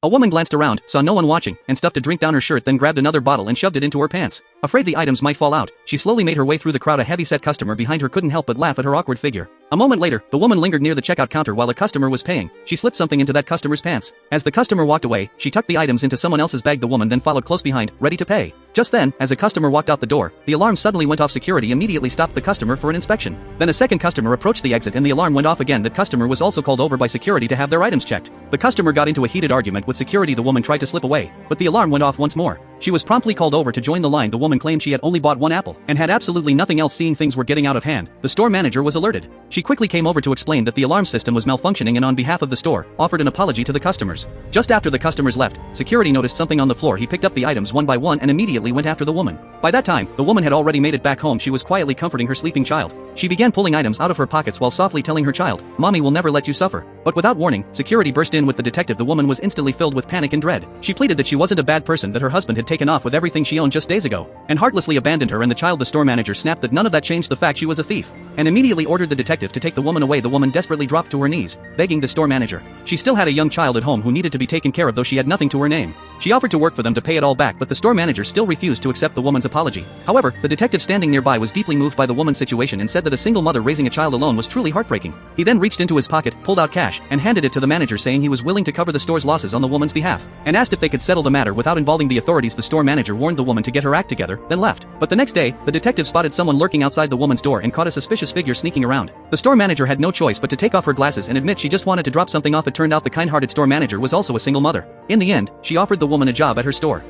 A woman glanced around, saw no one watching, and stuffed a drink down her shirt, then grabbed another bottle and shoved it into her pants. Afraid the items might fall out, she slowly made her way through the crowd. A heavy-set customer behind her couldn't help but laugh at her awkward figure. A moment later, the woman lingered near the checkout counter while a customer was paying. She slipped something into that customer's pants. As the customer walked away, she tucked the items into someone else's bag. The woman then followed close behind, ready to pay. Just then, as a customer walked out the door, the alarm suddenly went off. Security immediately stopped the customer for an inspection. Then a second customer approached the exit and the alarm went off again. That customer was also called over by security to have their items checked. The customer got into a heated argument with security. The woman tried to slip away, but the alarm went off once more. She was promptly called over to join the line. The woman claimed she had only bought one apple and had absolutely nothing else. Seeing things were getting out of hand, the store manager was alerted. She quickly came over to explain that the alarm system was malfunctioning and on behalf of the store, offered an apology to the customers. Just after the customers left, security noticed something on the floor. He picked up the items one by one and immediately went after the woman. By that time, the woman had already made it back home. She was quietly comforting her sleeping child. She began pulling items out of her pockets while softly telling her child, "Mommy will never let you suffer." But without warning, security burst in with the detective. The woman was instantly filled with panic and dread. She pleaded that she wasn't a bad person, that her husband had taken off with everything she owned just days ago, and heartlessly abandoned her and the child. The store manager snapped that none of that changed the fact she was a thief, and immediately ordered the detective to take the woman away. The woman desperately dropped to her knees, begging the store manager. She still had a young child at home who needed to be taken care of, though she had nothing to her name. She offered to work for them to pay it all back, but the store manager still refused to accept the woman's apology. However, the detective standing nearby was deeply moved by the woman's situation and said that a single mother raising a child alone was truly heartbreaking. He then reached into his pocket, pulled out cash, and handed it to the manager, saying he was willing to cover the store's losses on the woman's behalf, and asked if they could settle the matter without involving the authorities. The store manager warned the woman to get her act together, then left. But the next day, the detective spotted someone lurking outside the woman's door and caught a suspicious figure sneaking around. The store manager had no choice but to take off her glasses and admit she just wanted to drop something off. It turned out the kind-hearted store manager was also a single mother. In the end, she offered the woman a job at her store.